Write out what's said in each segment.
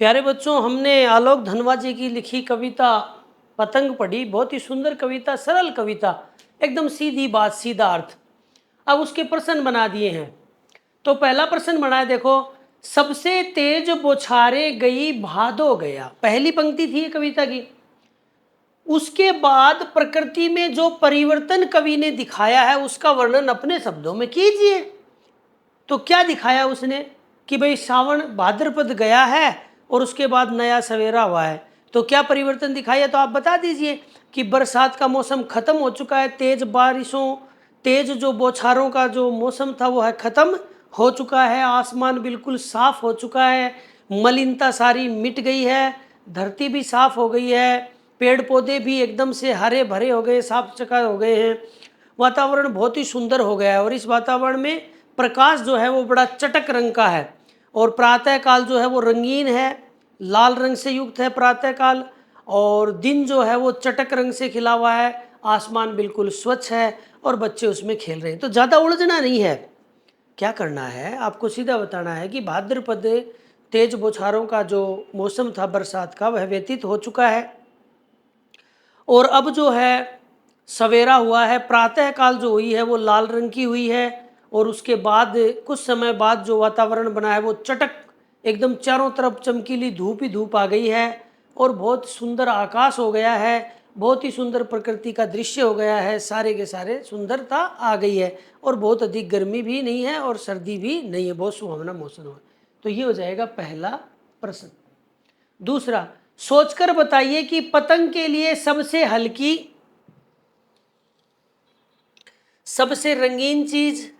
प्यारे बच्चों, हमने आलोक धनवा जी की लिखी कविता पतंग पढ़ी। बहुत ही सुंदर कविता, सरल कविता, एकदम सीधी बात, सीधा अर्थ। अब उसके प्रश्न बना दिए हैं। तो पहला प्रश्न बना है, देखो। सबसे तेज बौछारे गई भादो गया, पहली पंक्ति थी ये कविता की। उसके बाद प्रकृति में जो परिवर्तन कवि ने दिखाया है उसका वर्णन अपने शब्दों में कीजिए। तो क्या दिखाया उसने कि भाई सावन भाद्रपद गया है और उसके बाद नया सवेरा हुआ है। तो क्या परिवर्तन दिखाया, तो आप बता दीजिए कि बरसात का मौसम खत्म हो चुका है, तेज बारिशों, तेज जो बौछारों का जो मौसम था वो है खत्म हो चुका है, आसमान बिल्कुल साफ हो चुका है, मलिनता सारी मिट गई है, धरती भी साफ हो गई है, पेड़ पौधे भी एकदम से हरे भरे हो गए, साफ चका हो गए हैं, वातावरण बहुत ही सुंदर हो गया है। और इस वातावरण में प्रकाश जो है वो बड़ा चटक रंग का है और प्रातः काल जो है वो रंगीन है, लाल रंग से युक्त है प्रातः काल। और दिन जो है वो चटक रंग से खिला हुआ है, आसमान बिल्कुल स्वच्छ है और बच्चे उसमें खेल रहे हैं। तो ज़्यादा उलझना नहीं है। क्या करना है, आपको सीधा बताना है कि भाद्रपद तेज बौछारों का जो मौसम था बरसात का वह व्यतीत हो चुका है और अब जो है सवेरा हुआ है, प्रातः काल जो हुई है वो लाल रंग की हुई है और उसके बाद कुछ समय बाद जो वातावरण बना है वो चटक, एकदम चारों तरफ चमकीली धूप ही धूप आ गई है और बहुत सुंदर आकाश हो गया है, बहुत ही सुंदर प्रकृति का दृश्य हो गया है, सारे के सारे सुंदरता आ गई है और बहुत अधिक गर्मी भी नहीं है और सर्दी भी नहीं है, बहुत सुहावना मौसम है। तो ये हो जाएगा पहला प्रश्न। दूसरा, सोचकर बताइए कि पतंग के लिए सबसे हल्की, सबसे रंगीन चीज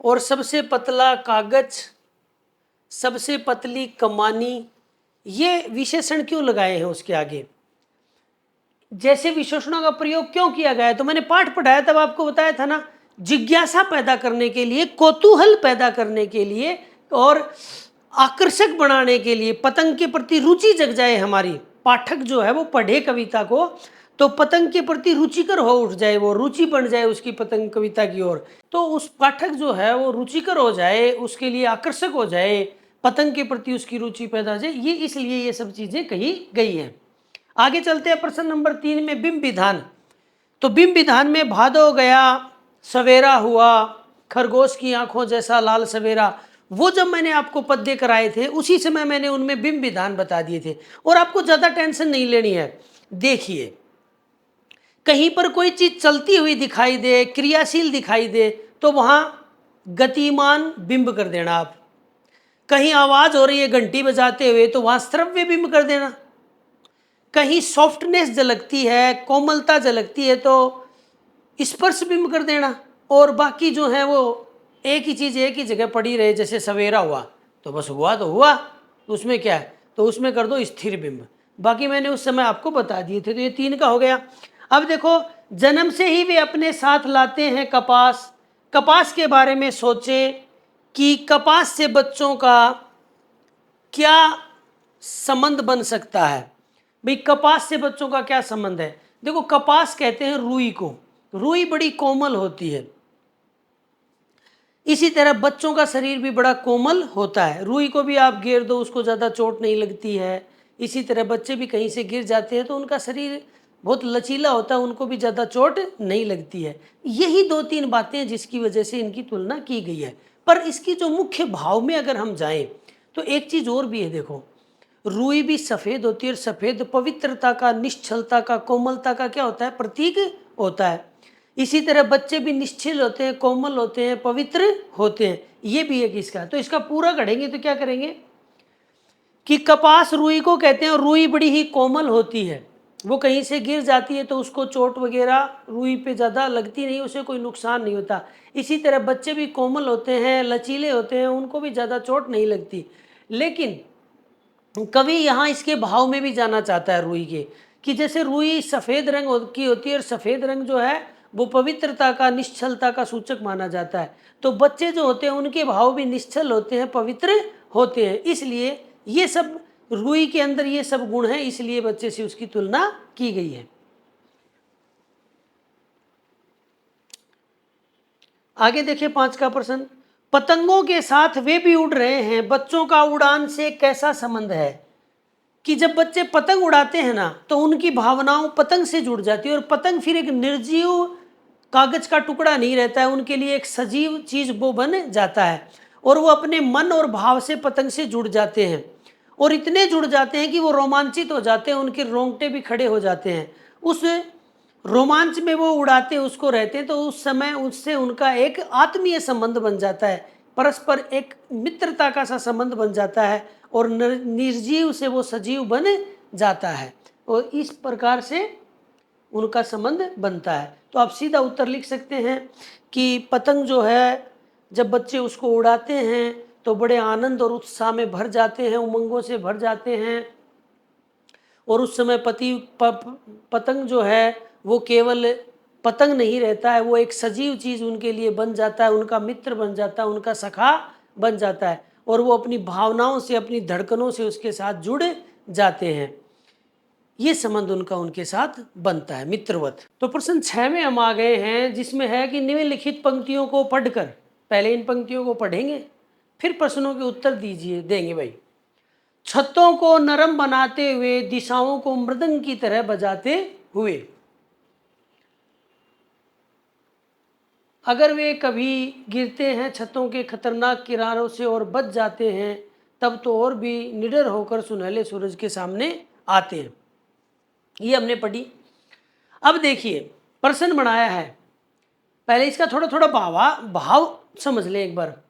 और सबसे पतला कागज, सबसे पतली कमानी, ये विशेषण क्यों लगाए हैं उसके आगे, जैसे विशेषणों का प्रयोग क्यों किया गया है। तो मैंने पाठ पढ़ाया तब आपको बताया था ना, जिज्ञासा पैदा करने के लिए, कौतूहल पैदा करने के लिए और आकर्षक बनाने के लिए, पतंग के प्रति रुचि जग जाए हमारी, पाठक जो है वो पढ़े कविता को तो पतंग के प्रति रुचिकर हो उठ जाए, वो रुचि बन जाए उसकी पतंग कविता की ओर। तो उस पाठक जो है वो रुचिकर हो जाए, उसके लिए आकर्षक हो जाए, पतंग के प्रति उसकी रुचि पैदा हो जाए, ये इसलिए ये सब चीजें कही गई हैं। आगे चलते हैं प्रश्न नंबर 3 में, बिंब विधान। तो बिंब विधान में भादो गया, सवेरा हुआ, खरगोश की आंखों जैसा लाल सवेरा, वो जब मैंने आपको पद्य कराए थे उसी समय मैंने उनमें बिंब विधान बता दिए थे और आपको ज्यादा टेंशन नहीं लेनी है। देखिए, कहीं पर कोई चीज चलती हुई दिखाई दे, क्रियाशील दिखाई दे, तो वहां गतिमान बिंब कर देना आप। कहीं आवाज हो रही है घंटी बजाते हुए तो वहां श्रव्य बिंब कर देना। कहीं सॉफ्टनेस झलकती है, कोमलता झलकती है तो स्पर्श बिंब कर देना। और बाकी जो है वो एक ही चीज एक ही जगह पड़ी रहे, जैसे सवेरा हुआ तो बस हुआ तो हुआ, तो उसमें क्या है, तो उसमें कर दो स्थिर बिंब। बाकी मैंने उस समय आपको बता दिए थे। तो ये 3 का हो गया। अब देखो, जन्म से ही वे अपने साथ लाते हैं कपास। कपास के बारे में सोचें कि कपास से बच्चों का क्या संबंध बन सकता है। भाई कपास से बच्चों का क्या संबंध है। देखो, कपास कहते हैं रुई को, रुई बड़ी कोमल होती है, इसी तरह बच्चों का शरीर भी बड़ा कोमल होता है। रुई को भी आप गिर दो उसको ज़्यादा चोट नहीं लगती है। इसी तरह बच्चे भी कहीं से गिर जाते हैं तो उनका शरीर बहुत लचीला होता है, उनको भी ज़्यादा चोट नहीं लगती है। यही 2-3 बातें हैं जिसकी वजह से इनकी तुलना की गई है। पर इसकी जो मुख्य भाव में अगर हम जाएं तो एक चीज़ और भी है। देखो, रुई भी सफ़ेद होती है और सफ़ेद पवित्रता का, निश्चलता का, कोमलता का क्या होता है, प्रतीक होता है। इसी तरह बच्चे भी निश्चल होते हैं, कोमल होते हैं, पवित्र होते हैं। ये भी एक इसका, तो इसका पूरा गढ़ेंगे तो क्या करेंगे कि कपास रुई को कहते हैं और रुई बड़ी ही कोमल होती है, वो कहीं से गिर जाती है तो उसको चोट वगैरह रुई पे ज़्यादा लगती नहीं, उसे कोई नुकसान नहीं होता। इसी तरह बच्चे भी कोमल होते हैं, लचीले होते हैं, उनको भी ज़्यादा चोट नहीं लगती। लेकिन कवि यहाँ इसके भाव में भी जाना चाहता है रुई के, कि जैसे रुई सफ़ेद रंग की होती है और सफ़ेद रंग जो है वो पवित्रता का, निश्चलता का सूचक माना जाता है। तो बच्चे जो होते हैं उनके भाव भी निश्चल होते हैं, पवित्र होते हैं, इसलिए ये सब रुई के अंदर ये सब गुण हैं, इसलिए बच्चे से उसकी तुलना की गई है। आगे देखिए 5 का प्रश्न। पतंगों के साथ वे भी उड़ रहे हैं, बच्चों का उड़ान से कैसा संबंध है। कि जब बच्चे पतंग उड़ाते हैं ना तो उनकी भावनाओं पतंग से जुड़ जाती है, और पतंग फिर एक निर्जीव कागज का टुकड़ा नहीं रहता है, उनके लिए एक सजीव चीज वो बन जाता है, और वो अपने मन और भाव से पतंग से जुड़ जाते हैं, और इतने जुड़ जाते हैं कि वो रोमांचित हो जाते हैं, उनके रोंगटे भी खड़े हो जाते हैं। उस रोमांच में वो उड़ाते उसको रहते हैं, तो उस समय उससे उनका एक आत्मीय संबंध बन जाता है, परस्पर एक मित्रता का सा संबंध बन जाता है, और निर्जीव से वो सजीव बन जाता है, और इस प्रकार से उनका संबंध बनता है। तो आप सीधा उत्तर लिख सकते हैं कि पतंग जो है जब बच्चे उसको उड़ाते हैं तो बड़े आनंद और उत्साह में भर जाते हैं, उमंगों से भर जाते हैं, और उस समय पतंग जो है वो केवल पतंग नहीं रहता है, वो एक सजीव चीज़ उनके लिए बन जाता है, उनका मित्र बन जाता है, उनका सखा बन जाता है, और वो अपनी भावनाओं से, अपनी धड़कनों से उसके साथ जुड़ जाते हैं। ये संबंध उनका उनके साथ बनता है, मित्रवत। तो प्रश्न 6 में हम आ गए हैं, जिसमें है कि निम्नलिखित पंक्तियों को पढ़कर, पहले इन पंक्तियों को पढ़ेंगे फिर प्रश्नों के उत्तर देंगे भाई। छतों को नरम बनाते हुए, दिशाओं को मृदंग की तरह बजाते हुए। अगर वे कभी गिरते हैं छतों के खतरनाक किनारों से और बच जाते हैं, तब तो और भी निडर होकर सुनहले सूरज के सामने आते हैं। ये हमने पढ़ी। अब देखिए प्रश्न बनाया है, पहले इसका थोड़ा थोड़ा भाव समझ लें एक बार।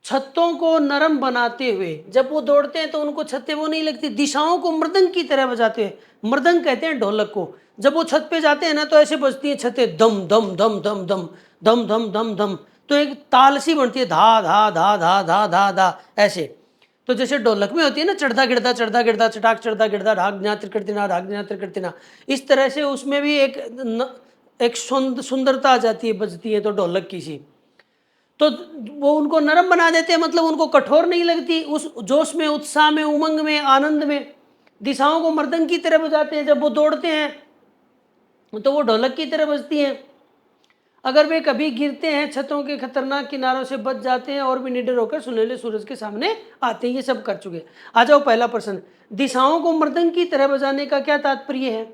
छतों को नरम बनाते हुए, जब वो दौड़ते हैं तो उनको छतें वो नहीं लगती, दिशाओं को मृदंग की तरह बजाते हैं। मृदंग कहते हैं ढोलक को। जब वो छत पे जाते हैं ना तो ऐसे बजती हैं छतें, दम दम दम दम दम दम दम दम दम, तो एक ताल सी बनती है, धा धा धा धा धा धा धा ऐसे। तो जैसे ढोलक में होती है ना, चढ़दा गिरदा चटाक चढ़दा गिरदा ढाक ज्ञा त्रिकर्तिना ढाक ज्ञा त्रिकर्तिना, इस तरह से उसमें भी एक सुंदरता आ जाती है, बजती है तो ढोलक की सी। तो वो उनको नरम बना देते हैं, मतलब उनको कठोर नहीं लगती, उस जोश में, उत्साह में, उमंग में, आनंद में दिशाओं को मर्दंग की तरह बजाते हैं। जब वो दौड़ते हैं तो वो ढोलक की तरह बजती हैं। अगर वे कभी गिरते हैं छतों के खतरनाक किनारों से बच जाते हैं और भी निडर होकर सुनहले सूरज के सामने आते हैं। ये सब कर चुके। आ जाओ पहला प्रश्न, दिशाओं को मर्दंग की तरह बजाने का क्या तात्पर्य है।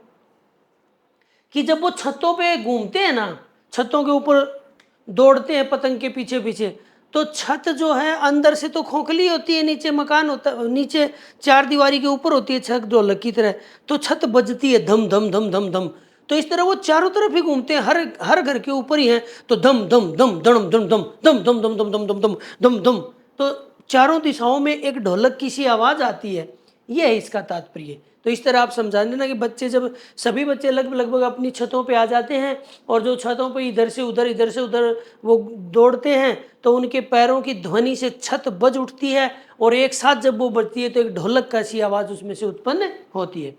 कि जब वो छतों पे घूमते हैं ना, छतों के ऊपर दौड़ते हैं पतंग के पीछे पीछे, तो छत जो है अंदर से तो खोखली होती है, नीचे मकान होता है, नीचे चार दीवारी के ऊपर होती है छत ढोलक की तरह, तो छत बजती है धम धम धम धम धम। तो इस तरह वो चारों तरफ ही घूमते हैं, हर घर के ऊपर ही है, तो दम दम दम दम दम दम दम दम दम दम दम दम दम दम दम, तो चारों दिशाओं में एक ढोलक की सी आवाज आती है। ये है इसका तात्पर्य। तो इस तरह आप समझा देना कि बच्चे, जब सभी बच्चे लगभग अपनी छतों पे आ जाते हैं और जो छतों पे इधर से उधर वो दौड़ते हैं, तो उनके पैरों की ध्वनि से छत बज उठती है, और एक साथ जब वो बजती है तो एक ढोलक का सी आवाज़ उसमें से उत्पन्न होती है।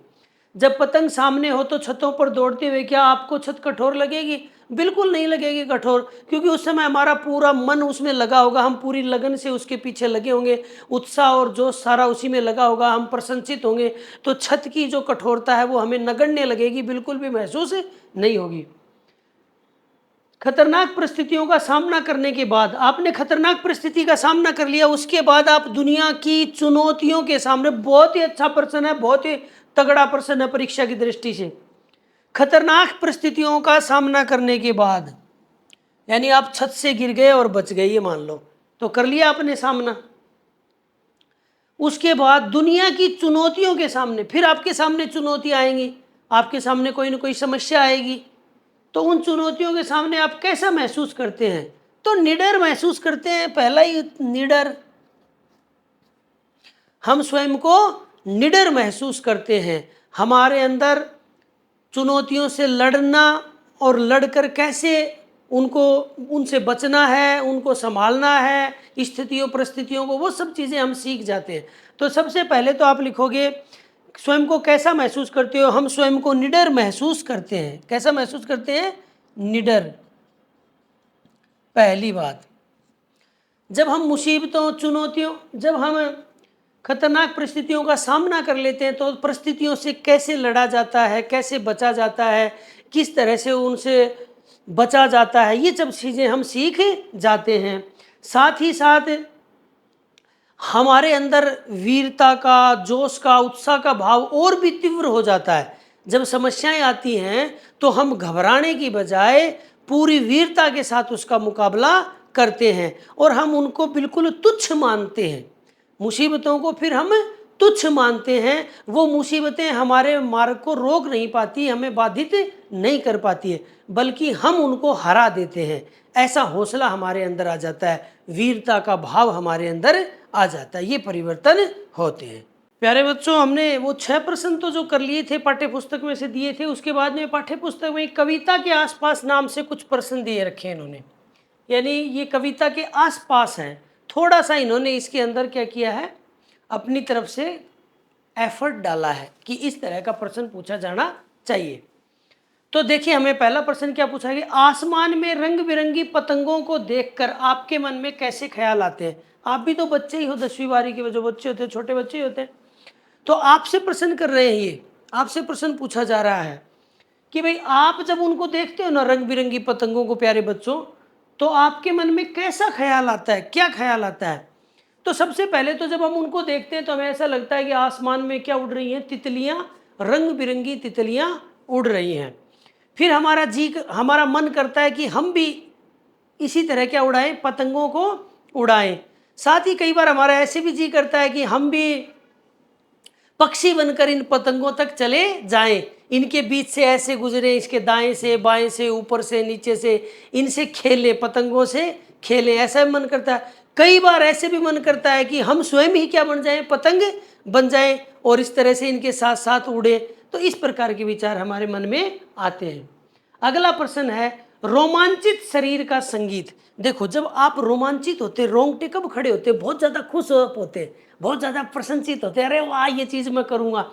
जब पतंग सामने हो तो छतों पर दौड़ते हुए क्या आपको छत कठोर लगेगी। बिल्कुल नहीं लगेगी कठोर, क्योंकि उस समय हमारा पूरा मन उसमें लगा होगा, हम पूरी लगन से उसके पीछे लगे होंगे, उत्साह और जोश सारा उसी में लगा होगा, हम प्रसन्नचित होंगे, तो छत की जो कठोरता है वो हमें नगण्य लगेगी, बिल्कुल भी महसूस नहीं होगी। खतरनाक परिस्थितियों का सामना करने के बाद, आपने खतरनाक परिस्थिति का सामना कर लिया, उसके बाद आप दुनिया की चुनौतियों के सामने, बहुत ही अच्छा प्रश्न है, बहुत ही तगड़ा प्रश्न है परीक्षा की दृष्टि से। खतरनाक परिस्थितियों का सामना करने के बाद, यानी आप छत से गिर गए और बच गए, ये मान लो, तो कर लिया आपने सामना। उसके बाद दुनिया की चुनौतियों के सामने, फिर आपके सामने चुनौती आएंगी, आपके सामने कोई ना कोई समस्या आएगी, तो उन चुनौतियों के सामने आप कैसा महसूस करते हैं। तो निडर महसूस करते हैं। पहला ही निडर, हम स्वयं को निडर महसूस करते हैं। हमारे अंदर चुनौतियों से लड़ना और लड़कर कैसे उनसे बचना है, उनको संभालना है, स्थितियों परिस्थितियों को, वो सब चीज़ें हम सीख जाते हैं। तो सबसे पहले तो आप लिखोगे स्वयं को कैसा महसूस करते हो। हम स्वयं को निडर महसूस करते हैं। कैसा महसूस करते हैं? निडर। पहली बात, जब हम मुसीबतों, चुनौतियों, जब हम खतरनाक परिस्थितियों का सामना कर लेते हैं तो परिस्थितियों से कैसे लड़ा जाता है, कैसे बचा जाता है, किस तरह से उनसे बचा जाता है, ये सब चीज़ें हम सीख जाते हैं। साथ ही साथ हमारे अंदर वीरता का, जोश का, उत्साह का भाव और भी तीव्र हो जाता है। जब समस्याएं आती हैं तो हम घबराने की बजाय पूरी वीरता के साथ उसका मुकाबला करते हैं और हम उनको बिल्कुल तुच्छ मानते हैं। मुसीबतों को फिर हम तुच्छ मानते हैं। वो मुसीबतें हमारे मार्ग को रोक नहीं पाती, हमें बाधित नहीं कर पाती है, बल्कि हम उनको हरा देते हैं। ऐसा हौसला हमारे अंदर आ जाता है, वीरता का भाव हमारे अंदर आ जाता है। ये परिवर्तन होते हैं। प्यारे बच्चों, हमने वो 6 प्रश्न तो जो कर लिए थे पाठ्य पुस्तक में से दिए थे, उसके बाद में पाठ्य पुस्तक में कविता के आसपास नाम से कुछ प्रश्न दिए रखे हैं इन्होंने, यानी ये कविता के आसपास हैं। थोड़ा सा इन्होंने इसके अंदर क्या किया है, अपनी तरफ से एफर्ट डाला है कि इस तरह का प्रश्न पूछा जाना चाहिए। तो देखिए, हमें पहला प्रश्न क्या पूछा गया, आसमान में रंग बिरंगी पतंगों को देखकर आपके मन में कैसे ख्याल आते हैं। आप भी तो बच्चे ही हो, 10वीं बारी के जो बच्चे होते हैं, छोटे बच्चे ही होते हैं। तो आपसे प्रश्न कर रहे हैं, ये आपसे प्रश्न पूछा जा रहा है कि भाई आप जब उनको देखते हो ना, रंग बिरंगी पतंगों को, प्यारे बच्चों, तो आपके मन में कैसा ख्याल आता है, क्या ख्याल आता है। तो सबसे पहले तो जब हम उनको देखते हैं तो हमें ऐसा लगता है कि आसमान में क्या उड़ रही हैं, तितलियां, रंग बिरंगी तितलियां उड़ रही हैं। फिर हमारा मन करता है कि हम भी इसी तरह क्या उड़ाएं, पतंगों को उड़ाएं। साथ ही कई बार हमारा ऐसे भी जी करता है कि हम भी पक्षी बनकर इन पतंगों तक चले जाएं, इनके बीच से ऐसे गुजरे, इसके दाएं से बाएं से, ऊपर से नीचे से, इनसे खेलें, पतंगों से खेलें, ऐसा भी मन करता है। कई बार ऐसे भी मन करता है कि हम स्वयं ही क्या बन जाएं, पतंग बन जाएं और इस तरह से इनके साथ साथ उड़े। तो इस प्रकार के विचार हमारे मन में आते हैं। अगला प्रश्न है, रोमांचित शरीर का संगीत। देखो, जब आप रोमांचित होते, रोंगटे कब खड़े होते, बहुत ज़्यादा खुश होते, बहुत ज़्यादा प्रसन्नचित होते, अरे वाह ये चीज़ मैं करूँगा,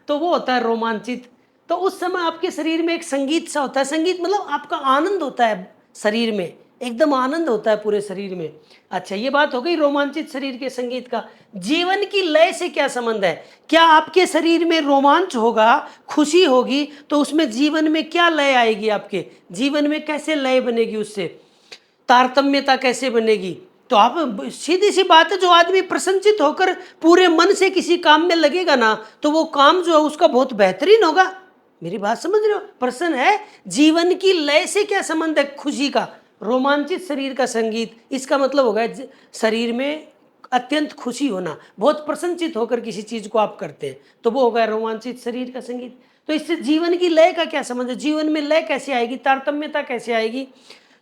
तो वो होता है रोमांचित। तो उस समय आपके शरीर में एक संगीत सा होता है। संगीत मतलब आपका आनंद होता है, शरीर में एकदम आनंद होता है पूरे शरीर में। अच्छा, ये बात हो गई रोमांचित शरीर के संगीत का। जीवन की लय से क्या संबंध है? क्या आपके शरीर में रोमांच होगा, खुशी होगी, तो उसमें जीवन में क्या लय आएगी, आपके जीवन में कैसे लय बनेगी, उससे तारतम्यता कैसे बनेगी। तो आप, सीधी सी बात है, जो आदमी प्रसन्नचित होकर पूरे मन से किसी काम में लगेगा ना, तो वो काम जो है उसका बहुत बेहतरीन होगा। मेरी बात समझ रहे हो? प्रश्न है, जीवन की लय से क्या संबंध है खुशी का? रोमांचित शरीर का संगीत, इसका मतलब होगा शरीर में अत्यंत खुशी होना, बहुत प्रसन्नचित होकर किसी चीज को आप करते हैं, तो वो होगा रोमांचित शरीर का संगीत। तो इससे जीवन की लय का क्या संबंध है? जीवन में लय कैसे आएगी, तारतम्यता कैसे आएगी?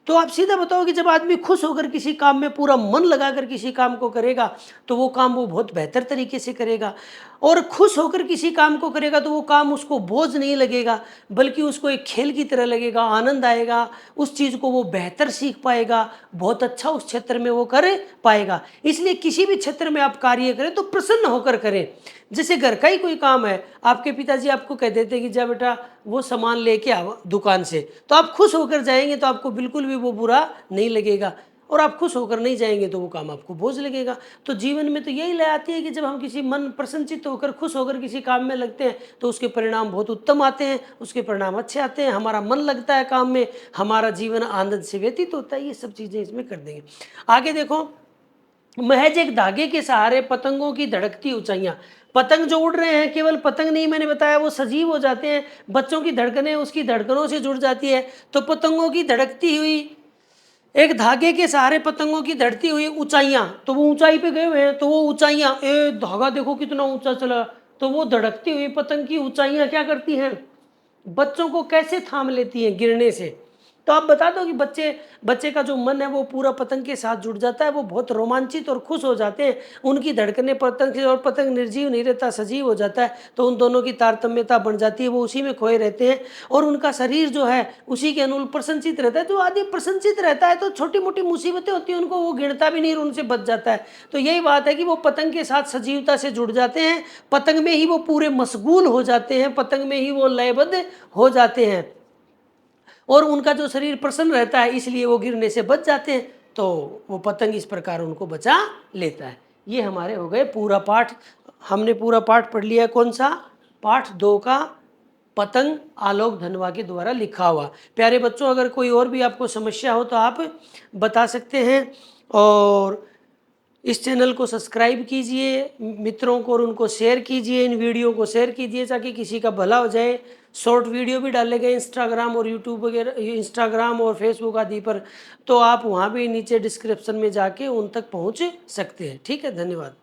तो आप सीधा बताओ कि जब आदमी खुश होकर किसी काम में पूरा मन लगाकर किसी काम को करेगा, तो वो काम वो बहुत बेहतर तरीके से करेगा। और खुश होकर किसी काम को करेगा तो वो काम उसको बोझ नहीं लगेगा, बल्कि उसको एक खेल की तरह लगेगा, आनंद आएगा, उस चीज़ को वो बेहतर सीख पाएगा, बहुत अच्छा उस क्षेत्र में वो कर पाएगा। इसलिए किसी भी क्षेत्र में आप कार्य करें तो प्रसन्न होकर करें। जैसे घर का ही कोई काम है, आपके पिताजी आपको कह देते हैं कि जा बेटा वो सामान लेके आओ दुकान से, तो आप खुश होकर जाएंगे तो आपको बिल्कुल भी वो बुरा नहीं लगेगा, और आप खुश होकर नहीं जाएंगे तो वो काम आपको बोझ लगेगा। तो जीवन में तो यही लय आती है कि जब हम किसी मन प्रसन्नचित्त होकर खुश होकर किसी काम में लगते हैं तो उसके परिणाम बहुत उत्तम आते हैं, उसके परिणाम अच्छे आते हैं, हमारा मन लगता है काम में, हमारा जीवन आनंद से व्यतीत होता है। ये सब चीज़ें इसमें कर देंगे। आगे देखो, महज एक धागे के सहारे पतंगों की धड़कती ऊंचाइयां। पतंग जो उड़ रहे हैं, केवल पतंग नहीं, मैंने बताया वो सजीव हो जाते हैं, बच्चों की धड़कनें उसकी धड़कनों से जुड़ जाती है। तो पतंगों की धड़कती हुई, एक धागे के सहारे पतंगों की धड़ती हुई ऊंचाइयां, तो वो ऊंचाई पे गए हुए हैं, तो वो ऊंचाइयां, धागा देखो कितना ऊंचा चला, तो वो धड़कती हुई पतंग की ऊंचाइयां क्या करती हैं, बच्चों को कैसे थाम लेती हैं गिरने से। तो आप बता दो कि बच्चे का जो मन है वो पूरा पतंग के साथ जुड़ जाता है, वो बहुत रोमांचित और खुश हो जाते हैं, उनकी धड़कनें पतंग से, और पतंग निर्जीव नहीं रहता, सजीव हो जाता है, तो उन दोनों की तारतम्यता बन जाती है, वो उसी में खोए रहते हैं और उनका शरीर जो है उसी के अनुरूप प्रसन्नचित रहता है। जो आदमी प्रसन्नचित रहता है तो छोटी मोटी मुसीबतें होती हैं उनको वो गिरता भी नहीं और उनसे बच जाता है। तो यही बात है कि वो पतंग के साथ सजीवता से जुड़ जाते हैं, पतंग में ही वो पूरे मशगूल हो जाते हैं, पतंग में ही वो लयबद्ध हो जाते हैं और उनका जो शरीर प्रसन्न रहता है, इसलिए वो गिरने से बच जाते हैं। तो वो पतंग इस प्रकार उनको बचा लेता है। ये हमारे हो गए पूरा पाठ। हमने पूरा पाठ पढ़ लिया। कौन सा? पाठ 2 का पतंग, आलोक धनवा के द्वारा लिखा हुआ। प्यारे बच्चों, अगर कोई और भी आपको समस्या हो तो आप बता सकते हैं और इस चैनल को सब्सक्राइब कीजिए, मित्रों को और उनको शेयर कीजिए, इन वीडियो को शेयर कीजिए ताकि किसी का भला हो जाए। शॉर्ट वीडियो भी डाले गए इंस्टाग्राम और यूट्यूब वगैरह, इंस्टाग्राम और फेसबुक आदि पर, तो आप वहाँ भी नीचे डिस्क्रिप्शन में जाके उन तक पहुँच सकते हैं। ठीक है, धन्यवाद।